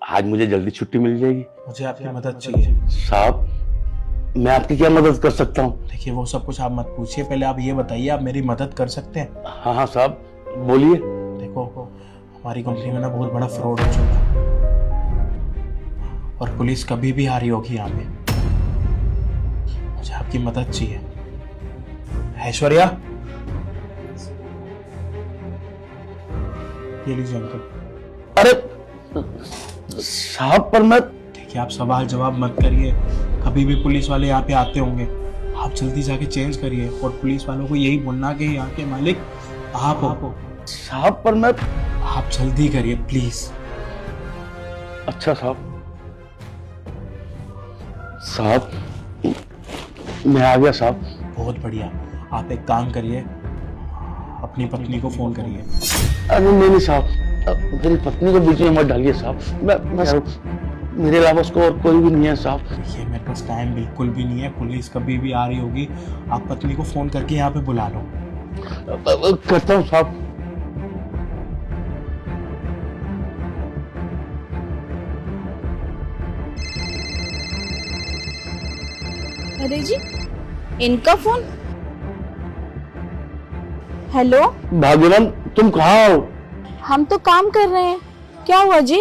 आज मुझे जल्दी छुट्टी मिल जाएगी। मुझे आपकी मदद चाहिए साहब, मैं आपकी क्या मदद कर सकता हूँ? देखिए वो सब कुछ आप मत पूछिए, पहले आप ये बताइए आप मेरी मदद कर सकते हैं? हाँ हाँ साहब, बोलिए। देखो हमारी कंपनी में ना बहुत बड़ा फ्रॉड हो चुका है और पुलिस कभी भी आ रही होगी यहाँ पे। मुझे आपकी मदद चाहिए। ऐश्वर्या, ये लीजिए अंकल। अरे साहब, पर मैं देखिए आप सवाल जवाब मत करिए, कभी भी पुलिस वाले यहाँ पे आते होंगे, आप जल्दी जाके चेंज करिए और पुलिस वालों को यही बोलना कि यहाँ के मालिक आप हो। साहब, पर मैं आप जल्दी करिए प्लीज। अच्छा साहब। साहब, मैं आ गया साहब। बहुत बढ़िया, आप एक काम करिए, अपनी पत्नी को फोन करिए। अरे नहीं साहब, मेरी पत्नी को बीच में मत डालिए साहब। मैं मेरे अलावा उसको और कोई भी नहीं है साहब। ये मेरे पास टाइम बिल्कुल भी नहीं है, पुलिस कभी भी आ रही होगी, आप पत्नी को फोन करके यहाँ पे बुला लो। करता हूँ साहब। अरे जी, इनका फोन। हेलो, भाग्यवान, तुम कहाँ हो? हम तो काम कर रहे हैं। क्या हुआ जी?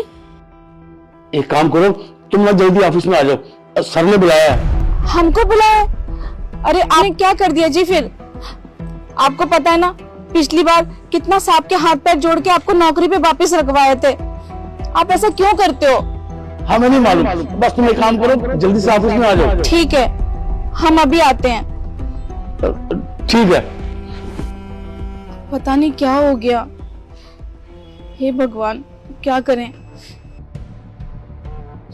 एक काम करो, तुम ना जल्दी ऑफिस में आ जाओ, सर ने बुलाया है। हमको बुलाया? अरे आपने क्या कर दिया जी फिर? आपको पता है ना, पिछली बार कितना सांप के हाथ पैर जोड़ के आपको नौकरी पे वापस रखवाए थे। आप ऐसा क्यों करते हो? हमें नहीं मालूम, बस तुम एक काम करो, जल्दी से ऑफिस में आ जाओ। ठीक है, हम अभी आते हैं। ठीक है। पता नहीं क्या हो गया। हे भगवान, क्या करें?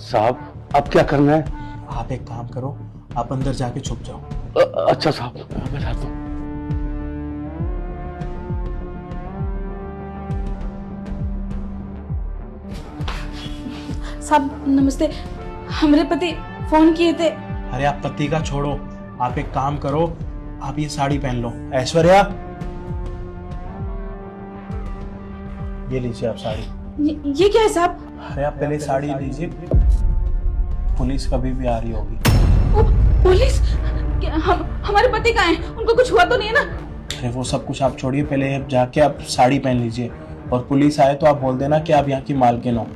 साहब, अब क्या करना है? आप एक काम करो, आप अंदर जाके छुप जाओ। अच्छा साहब, मैं जाता हूँ। साहब नमस्ते, हमारे पति फोन किए थे। अरे आप पति का छोड़ो, आप एक काम करो, आप ये साड़ी पहन लो। ऐश्वर्या, ये लीजिए आप साड़ी। ये क्या है साहब? अरे आप पहले साड़ी लीजिए, पुलिस कभी भी आ रही होगी। ओ, पुलिस? हमारे पति कहाँ हैं? उनको कुछ हुआ तो नहीं है ना? अरे वो सब कुछ आप छोड़िए, पहले आप जाके आप साड़ी पहन लीजिए और पुलिस आए तो आप बोल देना कि आप यहाँ की मालकिन हो।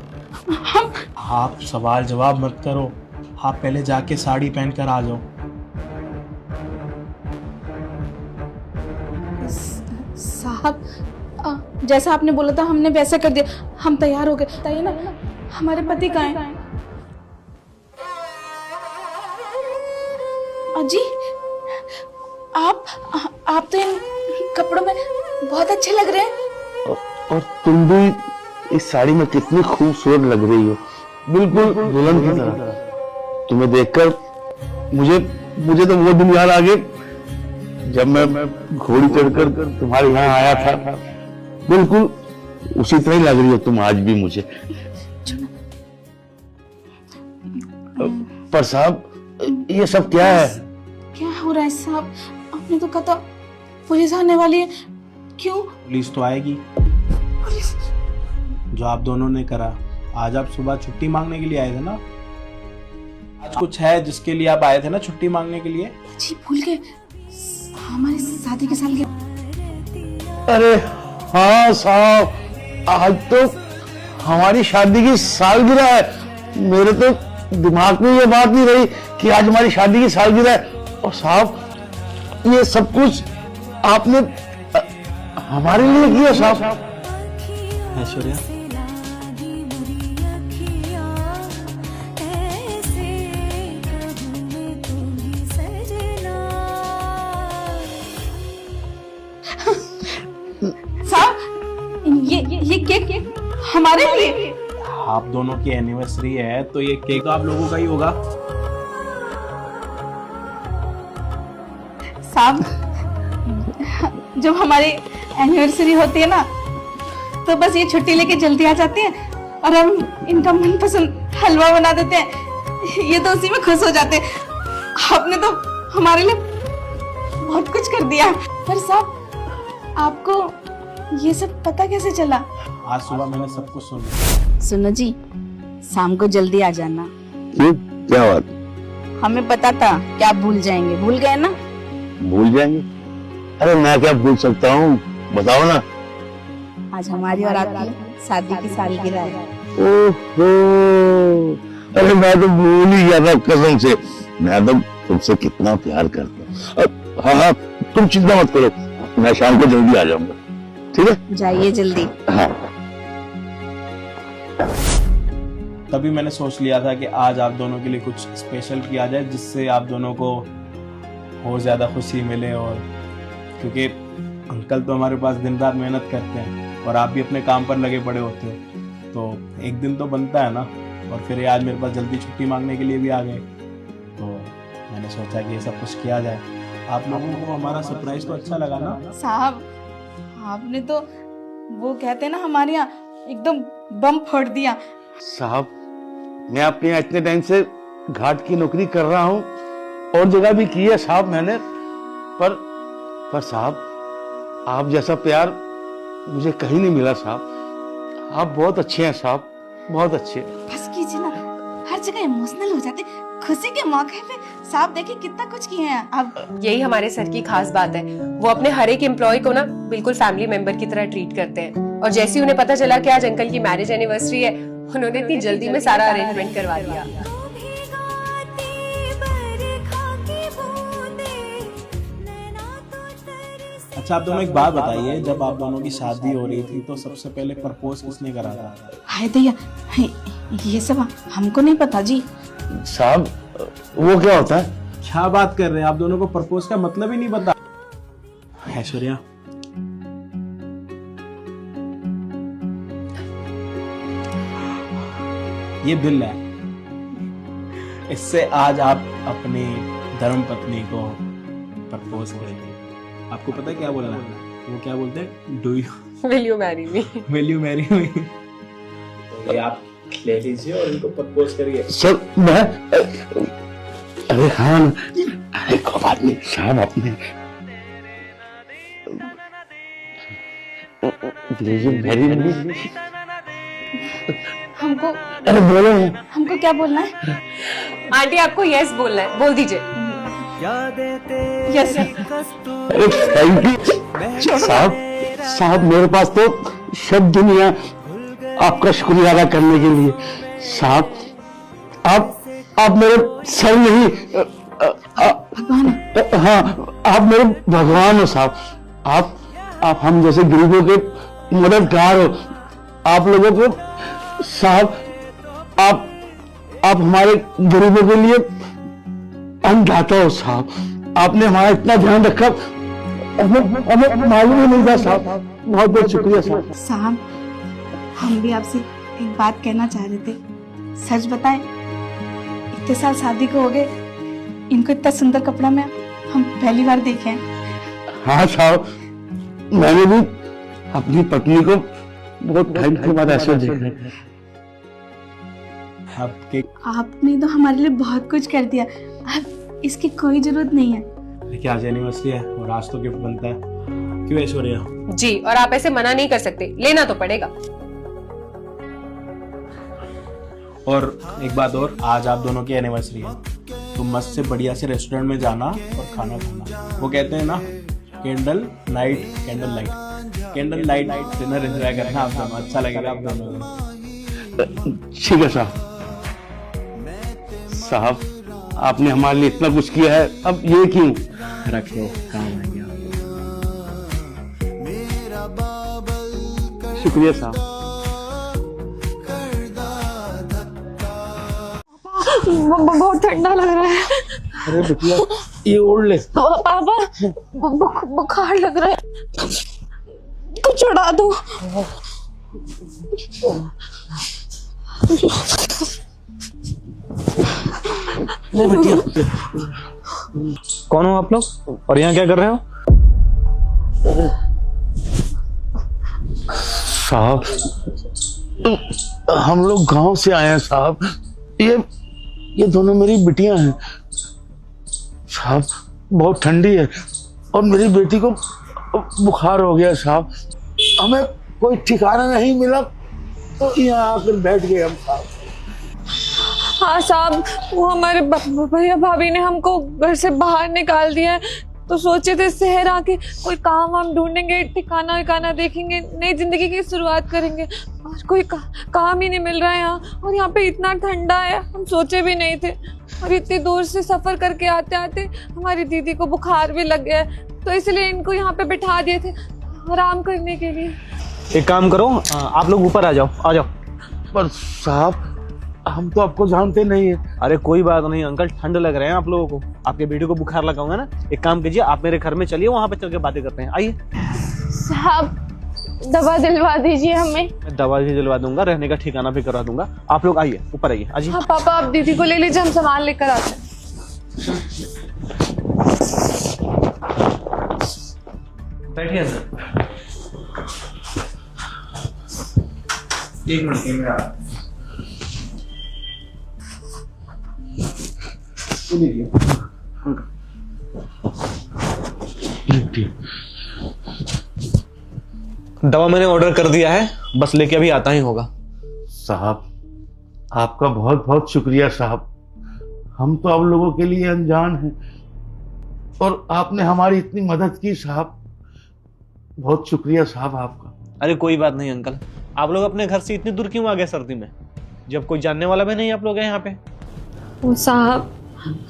आप सवाल जवाब मत करो, आप पहले जाके साड़ी पहन कर आ जाओ। साहब, जैसा आपने बोला था हमने वैसा कर दिया, हम तैयार हो गए। बताइए ना, हमारे पति कहाँ हैं? अजी, आप तो इन कपड़ों में बहुत अच्छे लग रहे हैं। और तुम भी इस साड़ी में कितनी खूबसूरत लग रही हो, बिल्कुल दुल्हन की तरह। तुम्हें देखकर मुझे तो वो दिन याद आ गए जब मैं घोड़ी चढ़कर तुम्हारे यहाँ आया था। बिल्कुल उसी तरह ही लग रही हो तुम आज भी मुझे। पर साहब, ये सब क्या है? क्या हो रहा है साहब? आपने तो कहा था पुलिस आने वाली है। क्यों? पुलिस तो आएगी। पुलिस? जो आप दोनों ने करा, आज आप सुबह छुट्टी मांगने के लिए आए थे ना? आज कुछ है जिसके लिए आप आए थे ना छुट्टी मांगने के लिए? जी भूल गए, हमारी शादी के साल के। अरे हाँ साहब, आज तो हमारी शादी की सालगिरह है। मेरे तो दिमाग में ये बात नहीं रही कि आज हमारी शादी की सालगिरह है। और साहब, ये सब कुछ आपने हमारे लिए किया साहब। ऐश्वर्या, ये केक हमारे लिए? आप दोनों की एनिवर्सरी है तो ये केक तो आप लोगों का ही होगा। साहब, जब हमारी एनिवर्सरी होती है ना तो बस ये छुट्टी लेके जल्दी आ जाते हैं और हम इनका मनपसंद हलवा बना देते हैं। ये तो उसी में खुश हो जाते हैं। आपने तो हमारे लिए बहुत कुछ कर दिया। पर साहब, आपको ये सब पता कैसे चला? आज सुबह मैंने सब कुछ सुन लिया। सुनो जी, शाम को जल्दी आ जाना। क्यों, क्या बात? हमें पता था कि आप भूल जाएंगे, भूल गए ना? भूल जाएंगे? अरे मैं क्या भूल सकता हूँ, बताओ ना। आज हमारी और आपकी शादी की सालगिरह है। ओहो, अरे मैं तो भूल ही गया था कसम से। मैं तो तुमसे कितना प्यार करता हूँ। हाँ हाँ, तुम चिंता मत करो, मैं शाम को जल्दी आ जाऊंगा, ठीक है? जाइए जल्दी। हाँ। तभी मैंने सोच लिया था कि आज आप दोनों के लिए कुछ स्पेशल किया जाए, जिससे आप दोनों को और ज्यादा खुशी मिले। और क्योंकि अंकल तो हमारे पास दिन रात मेहनत करते हैं और आप भी अपने काम पर लगे पड़े होते हो, तो एक दिन तो बनता है ना। और फिर ये आज मेरे पास जल्दी छुट्टी मांगने के लिए भी आ गए, तो मैंने सोचा कि ये सब कुछ किया जाए। आप लोगों को हमारा सरप्राइज तो अच्छा लगा ना? साहब, आपने तो वो कहते हैं ना, हमारे यहाँ एकदम बम फोड़ दिया। साहब, मैं अपने यहाँ इतने टाइम से घाट की नौकरी कर रहा हूँ और जगह भी की है साहब मैंने, पर साहब आप जैसा प्यार मुझे कहीं नहीं मिला साहब। आप बहुत अच्छे हैं साहब, बहुत अच्छे। बस कीजिए ना, हर जगह इमोशनल हो जाते। खुशी के मौके पे साहब देखिए कितना कुछ किए हैं आप। यही हमारे सर की खास बात है, वो अपने हर एक एम्प्लॉय को ना बिल्कुल फैमिली मेंबर की तरह ट्रीट करते हैं। और जैसे ही उन्हें पता चला कि आज अंकल की मैरिज एनिवर्सरी है, उन्होंने इतनी जल्दी में सारा अरेंजमेंट करवा दिया। अच्छा, आप दोनों एक बात बताइए, जब आप दोनों की शादी हो रही थी तो सबसे पहले प्रपोज किसने करा था? हाय दैया, ये सब हमको नहीं पता जी। साहब वो क्या होता है? क्या बात कर रहे हैं, आप दोनों को प्रपोज का मतलब ही नहीं पता? ऐश्वर्या, ये बिल है, इससे आज आप अपनी धर्मपत्नी को प्रपोज करेंगे। आपको पता है क्या बोलना है? वो क्या बोलते हैं? Do you will you marry me? Will you marry me? तो ये आप ले लीजिए और इनको प्रपोज करिए। सर मैं, अरे हाँ, अरे कोई बात नहीं साहब, आपने हमको अरे बोलो, हमको क्या बोलना है? आंटी आपको यस बोलना है, बोल दीजिए। यस। अरे थैंक यू साहब। साहब मेरे पास तो शब्द नहीं है आपका शुक्रिया अदा करने के लिए। साहब आप मेरे सर नहीं, भगवान। हाँ आप मेरे भगवान हो साहब। आप हम जैसे गरीबों के मददगार हो। आप लोगों को साहब, आप हमारे गरीबों के लिए अन्नदाता हो साहब। आपने हमारा इतना ध्यान रखा, हमें मालूम ही नहीं था साहब। बहुत बहुत शुक्रिया साहब। साहब हम भी आपसे एक बात कहना चाह रहे थे। सच बताएं, इतने साल शादी को हो गए, इनको इतना सुंदर कपड़ा में हम पहली बार देखे हैं। हाँ साहब, मैंने भी अपनी पत्नी को बहुत टाइम के बाद ऐसा देखा। आपने तो हमारे लिए बहुत कुछ कर दिया, अब इसकी कोई जरूरत नहीं है। देखिए आज एनिवर्सरी है और आज तो गिफ्ट बनता है, क्यों ऐश्वर्या? जी, और आप ऐसे मना नहीं कर सकते, लेना तो पड़ेगा। और एक बात और, आज आप दोनों की एनिवर्सरी है, तो मस्त से बढ़िया से रेस्टोरेंट में जाना और खाना खाना। वो कहते हैं ना, candle night candle light dinner enjoy करना आप दोनों, अच्छा लगेगा आप दोनों को। ठीक है साहब। साहब आपने हमारे लिए इतना कुछ किया है, अब ये क्यों? रख लो, काम आएंगे। शुक्रिया साहब। बहुत ठंडा लग रहा है। अरे बिटिया ये ओढ़ ले। पापा बुखार लग रहा है, कुछ उड़ा दो। कौन हो आप लोग और यहाँ क्या कर रहे हो? साहब हम लोग गांव से आए हैं साहब। ये दोनों मेरी बिटियां हैं साहब। बहुत ठंडी है और मेरी बेटी को बुखार हो गया साहब। हमें कोई ठिकाना नहीं मिला, तो यहाँ आकर बैठ गए हम साहब। हाँ साहब, वो हमारे भैया भाभी ने हमको घर से बाहर निकाल दिया है, तो सोचे थे शहर आके कोई काम वाम ढूंढेंगे, ठिकाना विकाना देखेंगे, नई जिंदगी की शुरुआत करेंगे, और कोई काम ही नहीं मिल रहा है यहाँ। और यहाँ पे इतना ठंडा है, हम सोचे भी नहीं थे। और इतनी दूर से सफर करके आते आते हमारी दीदी को बुखार भी लग गया है, तो इसलिए इनको यहाँ पे बिठा दिए थे आराम करने के लिए। एक काम करो, आप लोग ऊपर आ जाओ, आ जाओ। पर साहब हम तो आपको जानते नहीं है। अरे कोई बात नहीं अंकल, ठंड लग रहे हैं आप लोगों को, आपके बेटे को बुखार लगा होगा ना। एक काम कीजिए, आप मेरे घर में चलिए, वहां पे चल के बातें करते हैं। आइए। साहब दवा दिलवा दीजिए हमें। मैं दवा भी दिलवा दूंगा, रहने का ठिकाना भी करवा दूंगा। आप लोग आइए, ऊपर आइए। आइए। हाँ पापा, आप दीदी को ले लीजिए, हम सामान लेकर आते हैं। बैठिए अंदर। एक मिनट में आ दवा मैंने ऑर्डर कर दिया है, बस लेके अभी आता ही होगा। साहब आपका बहुत बहुत शुक्रिया साहब। हम तो आप लोगों के लिए अनजान हैं और आपने हमारी इतनी मदद की साहब। बहुत शुक्रिया साहब आपका। अरे कोई बात नहीं अंकल, आप लोग अपने घर से इतनी दूर क्यों आ गए सर्दी में, जब कोई जानने वाला भी नहीं आप लोग हैं यहाँ पे। वो साहब,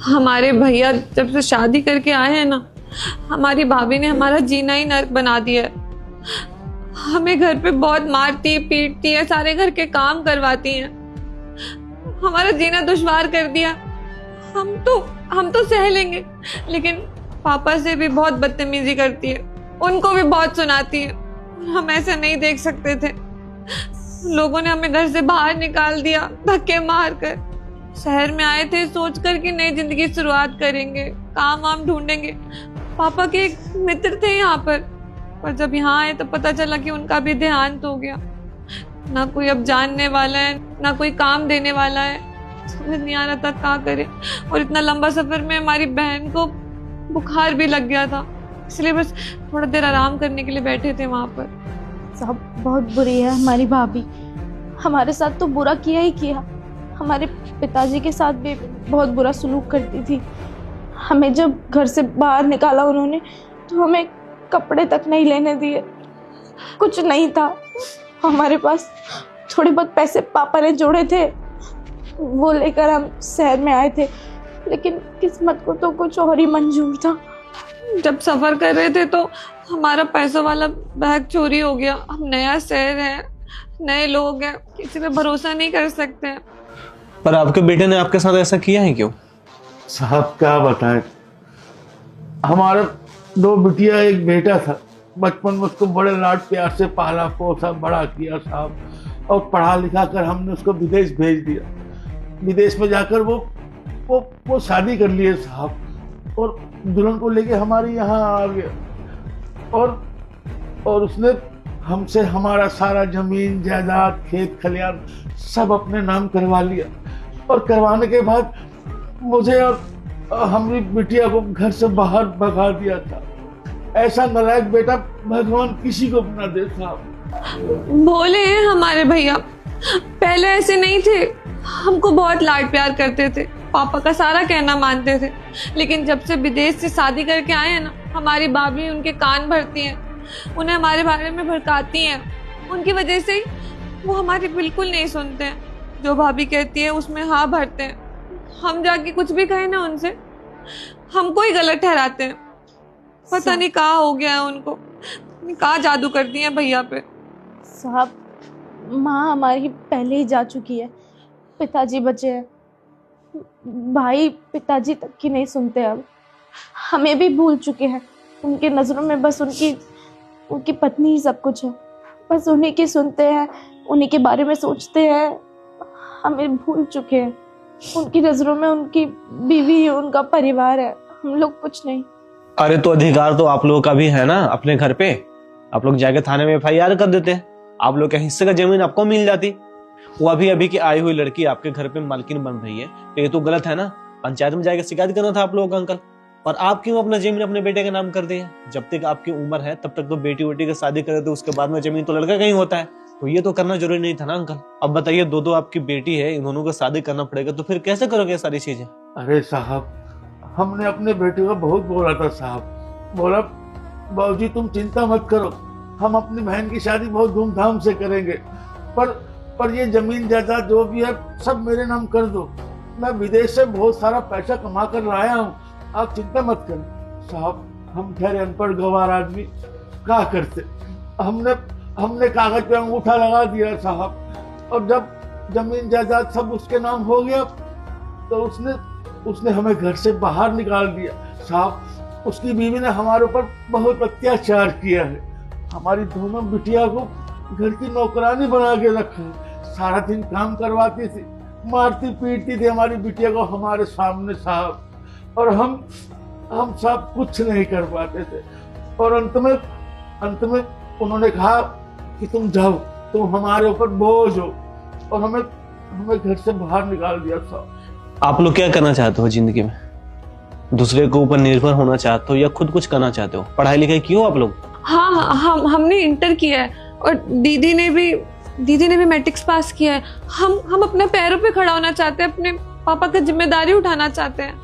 हमारे भैया जब से शादी करके आए हैं ना, हमारी भाभी ने हमारा जीना ही नर्क बना दिया है। हमें घर पे बहुत मारती है, पीटती है, सारे घर के काम करवाती हैं, हमारा जीना दुश्वार कर दिया। हम तो सह लेंगे, लेकिन पापा से भी बहुत बदतमीजी करती है, उनको भी बहुत सुनाती है। हम ऐसा नहीं देख सकते थे। लोगों ने हमें घर से बाहर निकाल दिया धक्के मार कर। शहर में आए थे सोचकर कि नई जिंदगी की शुरुआत करेंगे, काम वाम ढूंढेंगे। पापा के एक मित्र थे यहाँ पर जब यहाँ आए तो पता चला कि उनका भी देहांत हो गया। ना कोई अब जानने वाला है, ना कोई काम देने वाला है। समझ नहीं आ रहा था क्या करे। और इतना लंबा सफर में हमारी बहन को बुखार भी लग गया था, इसलिए बस थोड़ा देर आराम करने के लिए बैठे थे वहाँ पर। साहब बहुत बुरी है हमारी भाभी, हमारे साथ तो बुरा किया ही किया, हमारे पिताजी के साथ भी बहुत बुरा सलूक करती थी। हमें जब घर से बाहर निकाला उन्होंने, तो हमें कपड़े तक नहीं लेने दिए, कुछ नहीं था हमारे पास। थोड़े बहुत पैसे पापा ने जोड़े थे, वो लेकर हम शहर में आए थे, लेकिन किस्मत को तो कुछ और ही मंजूर था। जब सफर कर रहे थे तो हमारा पैसों वाला बैग चोरी हो गया। हम नया शहर है, नए लोग हैं, किसी पे भरोसा नहीं कर सकते हैं। पर आपके बेटे ने आपके साथ ऐसा किया है क्यों? साहब क्या बताएं, हमारा 2 बिटिया एक बेटा था। बचपन में उसको बड़े लाड प्यार से पाला पोसा बड़ा किया साहब, और पढ़ा लिखा कर हमने उसको विदेश भेज दिया। विदेश में जाकर वो शादी कर लिए साहब, और दुल्हन को लेके हमारे यहाँ आ गया। और उसने हमसे हमारा सारा जमीन जायदाद खेत खलियान सब अपने नाम करवा लिया। और करवाने के बाद मुझे और हमारी बिटिया को घर से बाहर भगा दिया था। ऐसा नालायक बेटा भगवान किसी को भी ना दे साहब। भोले हैं हमारे भैया, पहले ऐसे नहीं थे, हमको बहुत लाड प्यार करते थे, पापा का सारा कहना मानते थे। लेकिन जब से विदेश से शादी करके आए हैं ना, हमारी भाभी उनके कान भरती हैं, उन्हें हमारे बारे में भड़काती हैं। उनकी वजह से ही वो हमारी बिल्कुल नहीं सुनते हैं। जो भाभी कहती है उसमें हाँ भरते हैं। हम जाके कुछ भी कहें ना उनसे, हमको ही गलत ठहराते हैं। पता नहीं कहाँ हो गया है उनको, कहाँ जादू कर दिए हैं भैया पे। साहब माँ हमारी पहले ही जा चुकी है, पिताजी बचे हैं, भाई पिताजी तक की नहीं सुनते। अब हमें भी भूल चुके हैं। उनके नज़रों में बस उनकी पत्नी ही सब कुछ है, बस उन्हीं की सुनते हैं, उन्हीं के बारे में सोचते हैं। हमें भूल चुके हैं। उनकी नज़रों में उनकी बीवी है, उनका परिवार है, हम लोग कुछ नहीं। अरे तो अधिकार तो आप लोगों का भी है ना अपने घर पे। आप लोग जाके थाने में FIR कर देते, आप लोग के हिस्से का जमीन आपको मिल जाती। वो अभी की आई हुई लड़की आपके घर पे मालकिन बन रही है, तो ये तो गलत है ना। पंचायत में जाकर शिकायत करना था आप लोगों का अंकल। और आप क्यों अपना जमीन अपने बेटे के नाम कर दिए? जब तक आपकी उम्र है तब तक तो बेटी की शादी करे, तो उसके बाद में जमीन तो लड़का का ही होता है। तो ये तो करना जरूरी नहीं था ना अंकल। अब बताइए, दो आपकी बेटी है, इन दोनों को शादी करना पड़ेगा, तो फिर कैसे करोगे ये सारी चीजें? अरे साहब, हमने अपने बेटे को बहुत बोला था साहब, बोला बाबूजी तुम चिंता मत करो, हम अपनी बहन की शादी बहुत धूमधाम से करेंगे, पर ये जमीन जायदाद जो भी है सब मेरे नाम कर दो, मैं विदेश से बहुत सारा पैसा कमा कर लाया हूँ, आप चिंता मत करो। साहब हम ठहरे अनपढ़ गंवार आदमी, क्या करते, हमने कागज पे अंगूठा लगा दिया साहब, और जब जमीन जायदाद सब उसके नाम हो गया तो उसने हमें घर से बाहर निकाल दिया साहब। उसकी बीवी ने हमारे ऊपर बहुत अत्याचार किया है, हमारी दोनों बिटिया को घर की नौकरानी बना के रखा है, सारा दिन काम करवाती थी, मारती पीटती थी हमारी बिटिया को हमारे सामने साहब, और हम साहब कुछ नहीं कर पाते थे, और अंत में उन्होंने कहा कि तुम जाओ, तुम हमारे ऊपर बोझ हो, और हमें घर से बाहर निकाल दिया साहब। आप लोग क्या करना चाहते हो जिंदगी में? दूसरे के ऊपर निर्भर होना चाहते हो या खुद कुछ करना चाहते हो? पढ़ाई लिखाई की हो आप लोग? हाँ, हमने इंटर किया है, और दीदी ने भी मैट्रिक्स पास किया है। हम अपने पैरों पे खड़ा होना चाहते हैं, अपने पापा की जिम्मेदारी उठाना चाहते हैं।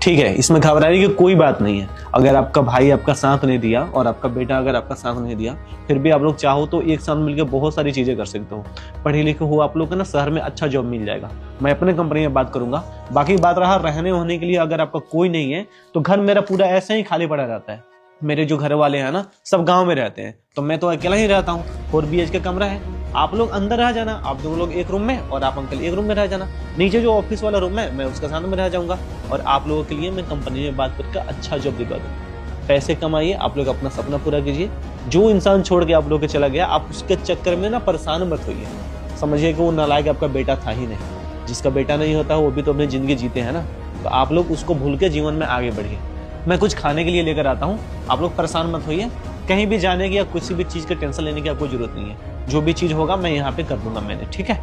ठीक है, इसमें घबराने की कोई बात नहीं है। अगर आपका भाई आपका साथ नहीं दिया और आपका बेटा अगर आपका साथ नहीं दिया, फिर भी आप लोग चाहो तो एक साथ मिलकर बहुत सारी चीजें कर सकते हो। पढ़े लिखे हो आप लोग को ना, शहर में अच्छा जॉब मिल जाएगा। मैं अपने कंपनी में बात करूंगा। बाकी बात रहा रहने होने के लिए, अगर आपका कोई नहीं है तो घर मेरा पूरा ऐसे ही खाली पड़ा रहता है। मेरे जो घर वाले हैं ना, सब गाँव में रहते हैं, तो मैं तो अकेला ही रहता हूँ। 4 BHK कमरा है, आप लोग अंदर रह जाना, आप दोनों लोग एक रूम में, और आप अंकल एक रूम में रह जाना। नीचे जो ऑफिस वाला रूम है मैं उसका साथ में रह जाऊंगा, और आप लोगों के लिए मैं कंपनी में बात करके अच्छा जॉब दिलवा दूंगा। पैसे कमाइए, आप लोग अपना सपना पूरा कीजिए। जो इंसान छोड़ के आप लोग के चला गया, आप उसके चक्कर में ना परेशान मत होइए। समझिए कि वो नालायक आपका बेटा था ही नहीं। जिसका बेटा नहीं होता वो भी तो अपनी जिंदगी जीते हैं ना, तो आप लोग उसको भूल के जीवन में आगे बढ़िए। मैं कुछ खाने के लिए लेकर आता हूँ, आप लोग परेशान मत होइए। कहीं भी जाने की या किसी भी चीज की टेंशन लेने की आपको जरूरत नहीं है। जो भी चीज होगा मैं यहाँ पे कर दूंगा मैंने, ठीक है?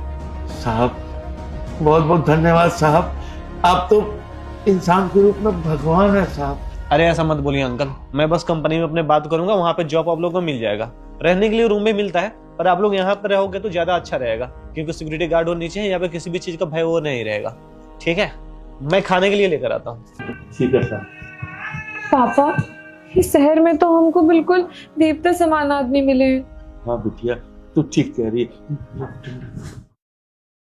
साहब बहुत बहुत धन्यवाद साहब, आप तो इंसान के रूप में भगवान है साहब। अरे ऐसा मत बोलिए अंकल, मैं बस कंपनी में अपने बात करूंगा, वहाँ पे जॉब आप लोगों को मिल जाएगा। रहने के लिए रूम भी मिलता है, पर आप लोग यहाँ पे रहोगे तो ज्यादा अच्छा रहेगा, क्योंकि सिक्योरिटी गार्ड और नीचे है, यहाँ पे किसी भी चीज का भय वो नहीं रहेगा। ठीक है, मैं खाने के लिए लेकर आता हूँ। ठीक है साहब। पापा, इस शहर में तो हमको बिल्कुल देवता समान आदमी मिले हैं। हाँ बिटिया, तू ठीक कह रही है।